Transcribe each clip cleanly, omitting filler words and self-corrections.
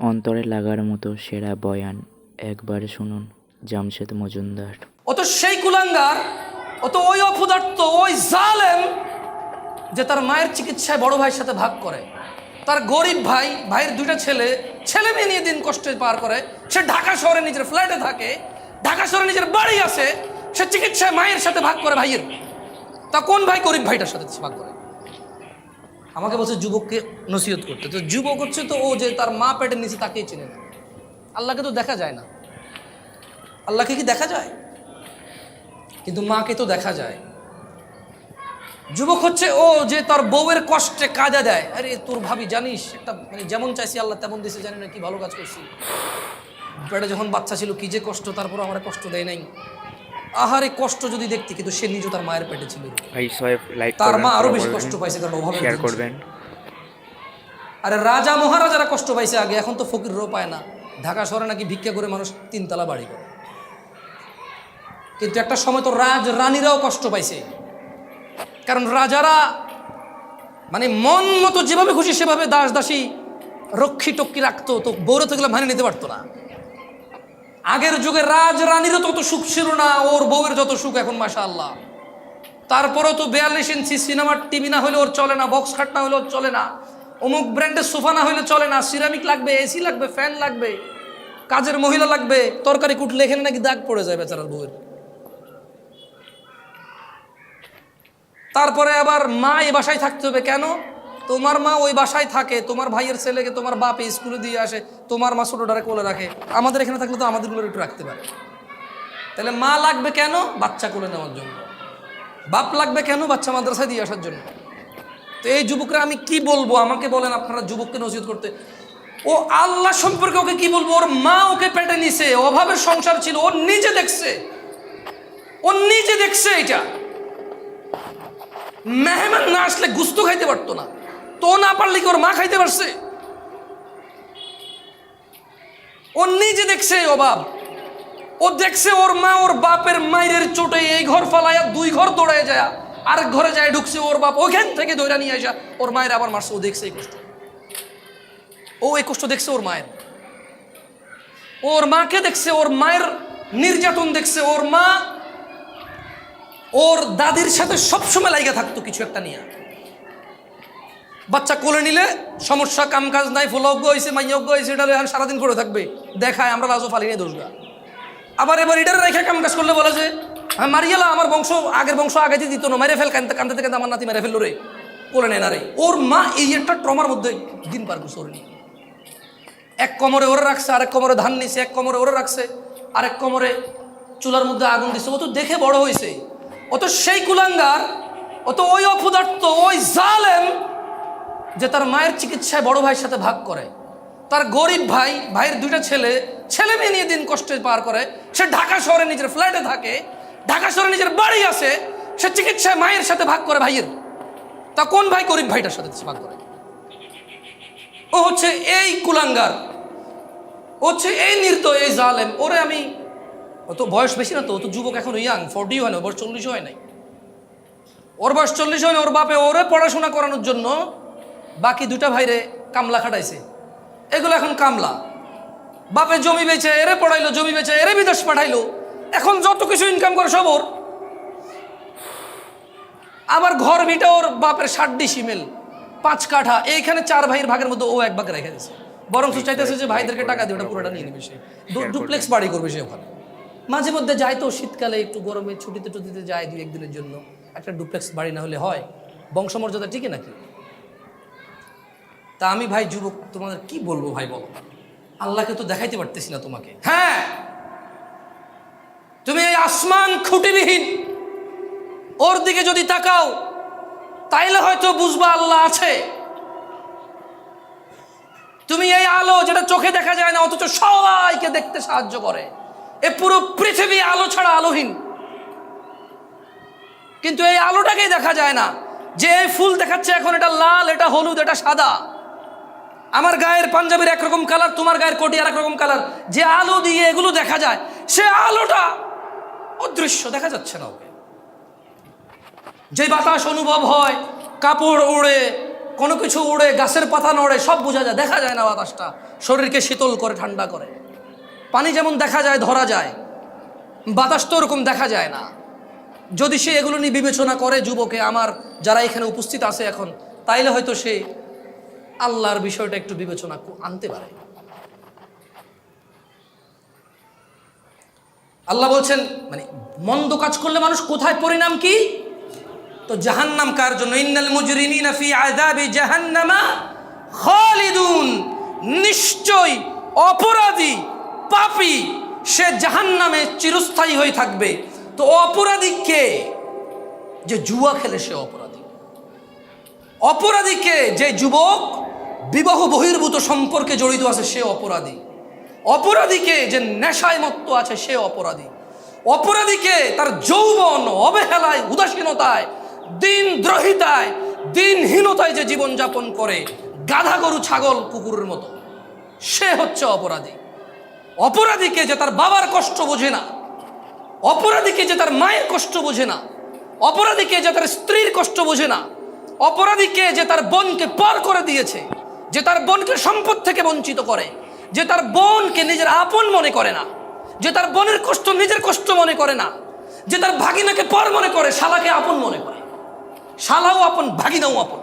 অন্তরে লাগার মতো সেরা বয়ান একবার শুনুন জামশেদ মজুমদার। ও তো সেই কুলাঙ্গার, ও তো ওই অপদার্থ, ওই জালেম যে তার মায়ের চিকিৎসায় বড় ভাইয়ের সাথে ভাগ করে। তার গরিব ভাই, ভাইয়ের দুইটা ছেলে, ছেলে মেয়ে নিয়ে দিন কষ্টে পার করে। সে ঢাকা শহরে নিজের ফ্ল্যাটে থাকে, ঢাকা শহরে নিজের বাড়ি আছে, সে চিকিৎসায় মায়ের সাথে ভাগ করে ভাইয়ের। তা কোন ভাই গরিব ভাইটার সাথে ভাগ করে? আমাকে বলছে যুবককে নসিহত করতে। তো যুবক হচ্ছে তো ও যে তার মা পেটের নিচে তাকেই চেনে না। আল্লাহকে তো দেখা যায় না। আল্লাহকে কি দেখা যায়? কিন্তু মাকে তো দেখা যায়। যুবক হচ্ছে ও যে তার বউয়ের কষ্টে কাজে দেয়। আরে তোর ভাবি জানিস, একটা মানে যেমন চাইছি আল্লাহ তেমন দিছে, জানি না কি ভালো কাজ করছি। পেটে যখন বাচ্চা ছিল কি যে কষ্ট, তারপর আমার কষ্ট দেয় নাই। আহারে কষ্ট যদি দেখতি, কিন্তু সে নিজে তার মায়ের পেটে ছিল। তার মা আরো বেশি কষ্ট পাইছে, কারণ অভাবে শেয়ার করবেন। আরে রাজা মহারাজারা কষ্ট পাইছে আগে, এখন তো ফকিররাও পায় না। ঢাকা শহরে নাকি ভিক্ষা করে মানুষ তিনতলা বাড়ি করে। কিন্তু একটা সময় তো রাজ রানীরাও কষ্ট পাইছে, কারণ রাজারা মানে মন মতো যেভাবে খুশি সেভাবে দাস দাসী রক্ষী টক্ষী রাখতো, তো বৌরা তো এগুলো মানে নিতে পারতো না। আগের যুগে রাজ রানীরও তত সুখ ছিল না, ওর বউয়ের যত সুখ এখন মাশাআল্লাহ। তারপরেও তো 42 ইঞ্চি সিনেমার টিভি না হলে ওর চলে না, বক্স খাট না হলে ওর চলে না, অমুক ব্র্যান্ডের সোফা না হলে চলে না, সিরামিক লাগবে, এসি লাগবে, ফ্যান লাগবে, কাজের মহিলা লাগবে। তরকারি কুটলে এখানে নাকি দাগ পড়ে যায় বেচারার বউয়ের। তারপরে আবার মা এই বাসায় থাকতে হবে কেন? তোমার মা ওই বাসায় থাকে, তোমার ভাইয়ের ছেলেকে তোমার বাপে স্কুলে দিয়ে আসে, তোমার মা ছোটটারে কোলে রাখে। আমাদের এখানে থাকলে তো আমাদেরগুলো একটু রাখতে পারে। তাহলে মা লাগবে কেন? বাচ্চা কোলে নেওয়ার জন্য। বাপ লাগবে কেন? বাচ্চা মাদ্রাসায় দিয়ে আসার জন্য। তো এই যুবকরা আমি কি বলবো? আমাকে বলেন আপনারা যুবককে নসিহত করতে। ও আল্লাহ সম্পর্কে ওকে কি বলবো? ওর মা ওকে পেটে নিছে, অভাবের সংসার ছিল, ও নিজে দেখছে, ও নিজে দেখছে। এটা মেহমান না আসলে গুস্ত খাইতে পারতো না, তো না পারলে কি ওর মা খাইতে পারছে? ও নিজে দেখছে অভাব। ও দেখছে ওর মা ওর বাপের মায়ের চোটে এই ঘর ফালাইয়া 2 ঘর দৌড়ায় যায়, আরেক ঘরে যায় ঢুকছে, ওর বাপ ওখান থেকে দৌড়া নিয়ে আসা ওর মায়ের আবার মারছে। ও দেখছে এই কষ্ট, ও এই কষ্ট দেখছে ওর মায়ের। ওর মাকে দেখছে, ওর মায়ের নির্যাতন দেখছে। ওর মা ওর দাদির সাথে সবসময় লাইগা থাকতো কিছু একটা নিয়ে। বাচ্চা কোলে নিলে সমস্যা, কাম কাজ নাই, ফলজ্ঞ হয়েছে, মাইয়জ্ঞ হয়েছে, এটা এখন সারাদিন করে থাকবে, দেখায় আমরা রাজও ফালি নিয়ে দোষগা। আবার এবার এটার রেখে কাম কাজ করলে বলে যে আমি মারিয়ালা, আমার বংশ আগের বংশ আগে দিত না, মেরে ফেল, কান্দতে কান্দতে কান্দতে আমার নাতি মেরে ফেললো রে, কোলে নেয় না রে। ওর মা এই একটা ট্রমার মধ্যে দিন পার করছে। ওর নিয়ে এক কোমরে ওরে রাখছে, আরেক কোমরে ধান নিছে, এক কোমরে ওরে রাখছে, আরেক কোমরে চুলার মধ্যে আগুন দিছে। ও তো দেখে বড় হয়েছে। ও তো সেই কুলাঙ্গার, ও তো ওই অপদার্থ, ওই জালেম যে তার মায়ের চিকিৎসায় বড় ভাইয়ের সাথে ভাগ করে। তার গরিব ভাই, ভাইয়ের দুইটা ছেলে, ছেলে মেয়ে নিয়ে দিন কষ্টে পার করে। সে ঢাকা শহরে নিজের ফ্ল্যাটে থাকে, ঢাকা শহরে নিজের বাড়ি আছে, সে চিকিৎসায় মায়ের সাথে ভাগ করে ভাইয়ের। তা কোন ভাই গরিব ভাইটার সাথে ভাগ করে? ও হচ্ছে এই কুলাঙ্গার, ও হচ্ছে এই নির্দয়, এই জালেম। ওরে আমি, ও তো বয়স বেশি না, তো ও তো যুবক, এখন ইয়াং, 40 হয় না, বয়স 40 হয় নাই। ওর বয়স 40 হয় না। ওর বাপে ওরে পড়াশোনা করানোর জন্য বাকি 2টা ভাইরে কামলা খাটাইছে। এগুলো এখন কামলা। বাপে জমি বেচে এরে পড়াইলো, জমি বেচে এরে বিদেশ পাঠাইলো, এখন যত কিছু ইনকাম করে সব ওর। আবার ঘর ভিটা ওর বাপের 60 সিমেল, 5 কাঠা, এইখানে 4 ভাইয়ের ভাগের মধ্যে ও 1 ভাগ রেখে দিয়েছে। বরং চাইতেছে যে ভাইদেরকে টাকা দিয়ে ওটা পুরোটা নিয়ে নেবে, সে ডুপ্লেক্স বাড়ি করবে সে ওখানে। মাঝে মধ্যে যায় তো, শীতকালে একটু গরমে ছুটিতে টুটিতে যায় 2-1 দিনের জন্য। একটা ডুপ্লেক্স বাড়ি না হলে হয়? বংশমর্যাদা ঠিকই নাকি? তা আমি ভাই যুবক তোমাদের কি বলবো ভাই, বলো। আল্লাহকে তো দেখাইতে পারতেছি না তোমাকে। হ্যাঁ, তুমি এই আসমান খুঁটিবিহীন ওর দিকে যদি তাকাও, তাইলে হয়তো বুঝবা আল্লাহ আছে। তুমি এই আলো যেটা চোখে দেখা যায় না, অথচ সবাইকে দেখতে সাহায্য করে, এ পুরো পৃথিবী আলো ছাড়া আলোহীন। কিন্তু এই আলোটাকেই দেখা যায় না। যে ফুল দেখাচ্ছে এখন, এটা লাল, এটা হলুদ, এটা সাদা। আমার গায়ের পাঞ্জাবির একরকম কালার, তোমার গায়ের কোটি আর একরকম কালার। যে আলো দিয়ে এগুলো দেখা যায়, সে আলোটা অদৃশ্য, দেখা যাচ্ছে না ওকে। যে বাতাস অনুভব হয়, কাপড় ওড়ে, কোনো কিছু উড়ে, গাছের পাতা নড়ে, সব বোঝা যায়, দেখা যায় না বাতাসটা শরীরকে শীতল করে, ঠান্ডা করে। পানি যেমন দেখা যায়, ধরা যায়, বাতাস তো ওরকম দেখা যায় না। যদি সে এগুলো নিয়ে বিবেচনা করে, যুবকে আমার যারা এখানে উপস্থিত আছে এখন, তাইলে হয়তো সে আল্লাহর বিষয়টা একটু বিবেচনা আনতে পারে। আল্লাহ বলছেন মানে মন্দ কাজ করলে মানুষ কোথায়, পরিণাম কি? তো জাহান্নাম কার জন্য? ইন্নাল মুজরিমিনা ফি আযাবি জাহান্নামা খালিদুন, নিশ্চয় অপরাধী পাপী সে জাহান্নামে চিরস্থায়ী হয়ে থাকবে। তো অপরাধী কে? যে জুয়া খেলে সে অপরাধী। অপরাধী কে? যে যুবক বিবাহ বহির্ভূত সম্পর্কে জড়িত আছে সে অপরাধী। অপরাধীকে যে নেশায় মত্ত আছে সে অপরাধী। অপরাধীকে তার যৌবন অবহেলায়, উদাসীনতায়, দিনদ্রোহিতায়, দিনহীনতায় যে জীবনযাপন করে, গাধা গরু ছাগল কুকুরের মতো, সে হচ্ছে অপরাধী। অপরাধীকে যে তার বাবার কষ্ট বোঝে না, অপরাধীকে যে তার মায়ের কষ্ট বোঝে না, অপরাধীকে যে তার স্ত্রীর কষ্ট বোঝে না, অপরাধীকে যে তার বোনকে পর করে দিয়েছে, যে তার বোনকে সম্পদ থেকে বঞ্চিত করে, যে তার বোনকে নিজের আপন মনে করে না, যে তার বোনের কষ্ট নিজের কষ্ট মনে করে না, যে তার ভাগিনাকে পর মনে করে, শালাকে আপন মনে করে। শালাও আপন, ভাগিনাও আপন,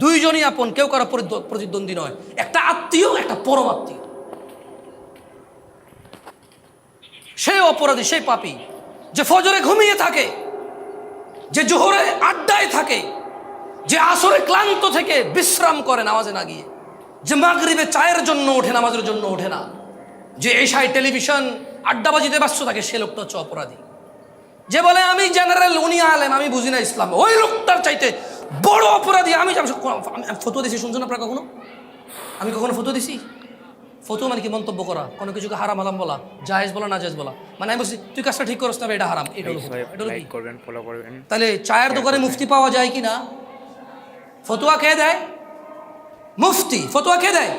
দুইজনই আপন, কেউ কারো প্রতিদ্বন্দ্বী নয়। একটা আত্মীয়, একটা পরম আত্মীয়। সে অপরাধী, সেই পাপী যে ফজরে ঘুমিয়ে থাকে, যে জোহরে আড্ডায় থাকে, যে আসরে ক্লান্ত থেকে বিশ্রাম করে নামাজে না গিয়ে, যে মাগরিবে চায়ের জন্য ওঠে, নামাজের জন্য ওঠে না, যে এশায় টেলিভিশন আড্ডাবাজিতে ব্যস্ত থাকে, সে লোকটা হচ্ছে অপরাধী। যে বলে আমি জেনারেল, উনি আলেম, আমি বুঝি না ইসলাম, ওই লোকটার চাইতে বড় অপরাধী আমি। ফতুয়া দিছি, শুনছেন আপনারা কখনো? আমি কখনো ফতুয়া দিছি? ফতুয়া মানে কি? মন্তব্য করা, কোনো কিছুকে হারাম হালাম বলা, জায়েজ বলা, না জায়েজ বলা। মানে আমি বলছি তুই কাজটা ঠিক করছ না, এটা হারাম, এটা হলো কি? তাহলে চায়ের দোকানে মুফতি পাওয়া যায় কি না? ফতুয়া কে দেয়? মুফতি। ফতুয়া কে দেয়?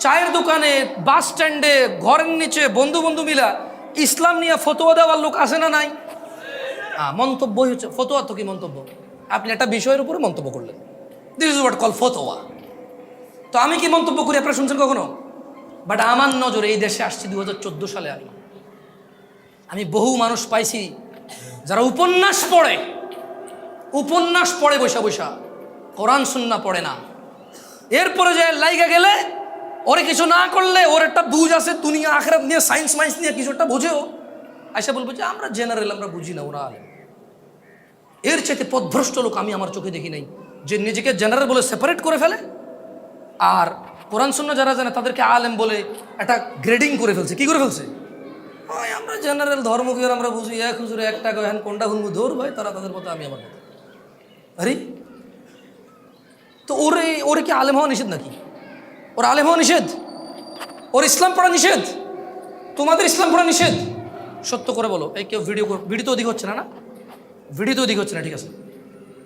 চায়ের দোকানে, বাস স্ট্যান্ডে, ঘরের নিচে বন্ধু বন্ধু মিলা ইসলাম নিয়ে ফতুয়া দেওয়ার লোক আছে না নাই? মন্তব্যই হচ্ছে ফতুয়া। তো কি মন্তব্য? আপনি একটা বিষয়ের উপরে মন্তব্য করলেন, দিস ইজ হোয়াট কল ফতোয়া। তো আমি কি মন্তব্য করি আপনারা শুনছেন কখনো? বাট আমার নজরে এই দেশে আসছি 2014 সালে। আমি বহু মানুষ পাইছি যারা উপন্যাস পড়ে বৈশা বৈশা, কোরআন সুন্নাহ পড়ে না। এরপরে যে লাইগা গেলে ওরে কিছু না করলে, ওর একটা বুঝ আছে দুনিয়া আখিরাত নিয়ে, সায়েন্স মাইন্স নিয়ে কিছু একটা বোঝেও, আইসা বলবো যে আমরা জেনারেল, আমরা বুঝি না, ওরা আলেম। এর চাইতে পথভ্রষ্ট লোক আমি আমার চোখে দেখি নাই, যে নিজেকে জেনারেল বলে সেপারেট করে ফেলে, আর কোরআন সুন্নাহ যারা জানে তাদেরকে আলেম বলে একটা গ্রেডিং করে ফেলছে। কি করে ফেলছে? ওই আমরা জেনারেল ধর্মকে আমরা বুঝি, এক হুজুরে একটা কহেন, কোনটা হুনবু ধর ভাই, তারা তাদের মতো, আমি আমার মতো। আরে তো ওরে কি আলেম হওয়া নিষেধ নাকি? ওর আলেম হওয়া নিষেধ? ওর ইসলাম পড়া নিষেধ? তোমাদের ইসলাম পড়া নিষেধ? সত্য করে বলো। এই কেউ ভিডিও তো অধিক হচ্ছে না? ভিডিও তো অধিক হচ্ছে না, ঠিক আছে।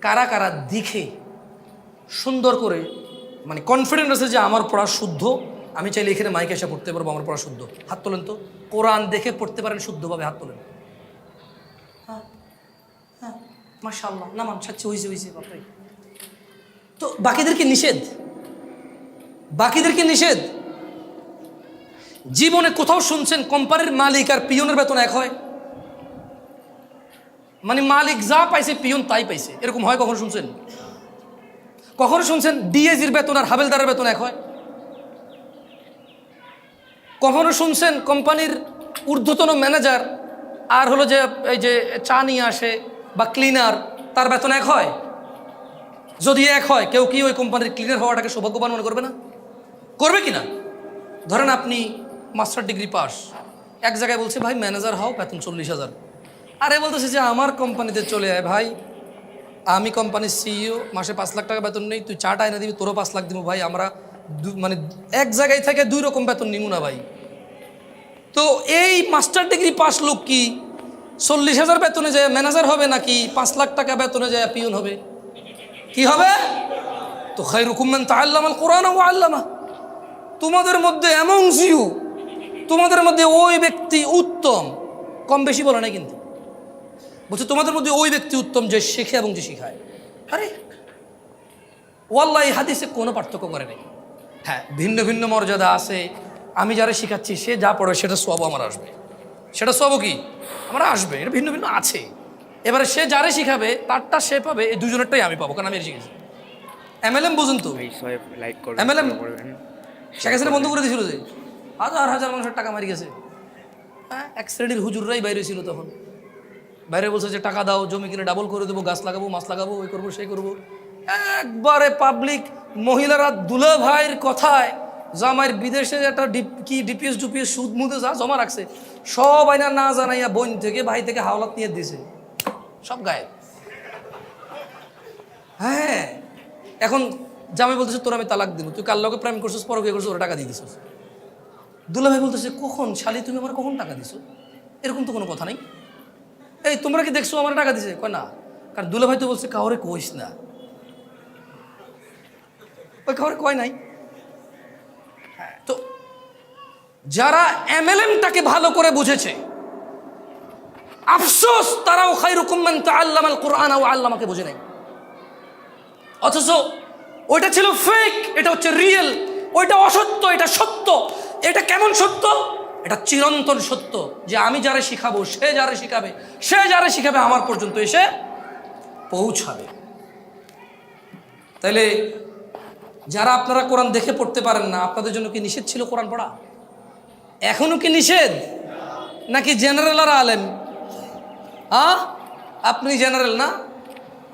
কারা কারা দেখে সুন্দর করে মানে কনফিডেন্ট আছে যে আমার পড়া শুদ্ধ, আমি চাইলে এখানে মাইকে এসে পড়তে পারবো, আমার পড়া শুদ্ধ? হাত তোলেন তো। কোরআন দেখে পড়তে পারেন শুদ্ধভাবে, হাত তোলেন। হ্যাঁ হ্যাঁ, মাশাআল্লাহ, নামান সাচ্ছি, হয়েছে বাপরে। তো বাকিদেরকে নিষেধ। জীবনে কোথাও শুনছেন কোম্পানির মালিক আর পিয়নের বেতন এক হয়? মানে মালিক যা পাইছে পিয়ন তাই পাইছে, এরকম হয়? কখনো শুনছেন? কখনো শুনছেন ডিএজির বেতন আর হাবেলদারের বেতন এক হয়? কখনো শুনছেন কোম্পানির ঊর্ধ্বতন ম্যানেজার আর হলো যে এই যে চা নিয়ে আসে বা ক্লিনার, তার বেতন এক হয়? যদি এক হয়, কেউ কি ওই কোম্পানির ক্লিনার হওয়াটাকে সৌভাগ্যবান মনে করবে না? করবে কি না? ধরেন আপনি মাস্টার ডিগ্রি পাস, এক জায়গায় বলছে ভাই ম্যানেজার হও, বেতন 40,000। আরে বলতেছে যে আমার কোম্পানিতে চলে আয় ভাই, আমি কোম্পানির সিইও, মাসে 5 লাখ টাকা বেতন নেই, তুই চাটা এনে দিবি, তোরও 5 লাখ দিব ভাই, আমরা মানে এক জায়গায় থেকে 2 রকম বেতন নিব না ভাই। তো এই মাস্টার ডিগ্রি পাস লোক কি 40,000 বেতনে যায় ম্যানেজার হবে, নাকি 5 লাখ টাকা বেতনে যায় পিয়ন হবে? কি হবে? তো খায়রুকুম মান তাআল্লামাল কুরআন ওয়া আল্লামা। তোমাদের মধ্যে তোমাদের মধ্যে ওই ব্যক্তি উত্তম, কম বেশি বলে না কিন্তু, বলছে তোমাদের মধ্যে ওই ব্যক্তি উত্তম যে শেখে এবং যে শিখায়। আরে ওয়াল্লাহি হাদিসে কোনো পার্থক্য করে নেই। হ্যাঁ, ভিন্ন ভিন্ন মর্যাদা আছে। আমি যারা শিখাচ্ছি সে যা পড়ে সেটা সওয়াব আমার আসবে, সেটা সওয়াব কি আমার আসবে, এটা ভিন্ন ভিন্ন আছে। এবারে সে যারে শিখাবে তারটা সে পাবে, এই দুজনেরটাই আমি পাবো, কারণ আমি শিখেছি। এমএলএম বুঝুন তো, এমএলএম শেখ হাসিনা বন্ধ করে দিয়েছিল যে হাজার হাজার মানুষের টাকা মারি গেছে। হ্যাঁ, এক শ্রেণীর হুজুররাই বাইরে ছিল তখন, বাইরে বলছে যে টাকা দাও, জমি কিনে ডাবল করে দেবো, গাছ লাগাবো, মাছ লাগাবো, ওই করবো সেই করবো। একবারে পাবলিক মহিলারা দুলা ভাইয়ের কথায় জামাইয়ের বিদেশে একটা ডিপিএস ডুপিএস সুদ মুদে যা জমা রাখছে সব আইনা না জানাইয়া বোন থেকে ভাই থেকে হাওলাত নিয়ে দিয়েছে, সব গায়ে। হ্যাঁ, এখন জামাই বলতেছে তোর আমি তালাক দিব, তুই কার লগে প্রেম করছিস, পরকিয়া করছিস, ওরা টাকা দিয়ে দিছিস। দুলা ভাই বলতেছে কখন শালি তুমি আমার কখন টাকা দিছো, এরকম তো কোনো কথা নেই। এই তোমরা কি দেখছো আমার টাকা দিছে? কয় না। কারণ দুলা ভাই তো বলছে কাউরে কইস না, ওই কাউরে কয় নাই। তো যারা এমএলএমটাকে ভালো করে বুঝেছে, আফসোস তারাও খায়রুকুম মান তাআল্লামাল কুরআন ওয়া আল্লামাকে বুঝে নাই। অথচ ওইটা ছিল ফেক, এটা হচ্ছে রিয়েল। ওইটা অসত্য, এটা সত্য। এটা কেমন সত্য? এটা চিরন্তন সত্য যে আমি যারে শিখাবো, সে যারে শিখাবে, সে যারে শিখাবে আমার পর্যন্ত এসে পৌঁছাবে। তাইলে যারা আপনারা কোরআন দেখে পড়তে পারেন না, আপনাদের জন্য কি নিষেধ ছিল কোরআন পড়া? এখনো কি নিষেধ? নাকি জেনারেল আর আলেম? আপনি জেনারেল না?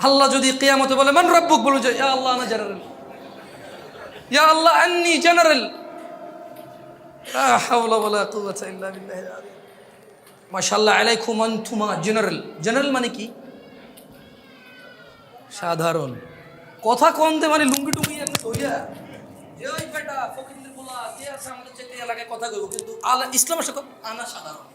আল্লাহ যদি কিয়ামতে বলে মান রব্বুক, বলুন যে ইয়া আল্লাহ আনা জেনারেল, ইয়া আল্লাহ আন্নি জেনারেল। লা হাওলা ওয়ালা কুওয়াতা ইল্লা বিল্লাহিল আলিয়্যিল আযীম। মাশাআল্লাহ আলাইকুম আনতুমা জেনারেল। জেনারেল মানে কি? সাধারণ। কথা কমতে মানে লুঙ্গি টুঙ্গি একটা ধইয়া যে ওই বেটা ফকিরের বলা কে আছে আমাদের চেয়ে এলাকায় কথা কইব, কিন্তু ইসলামের সাথে আনা সাধারণ।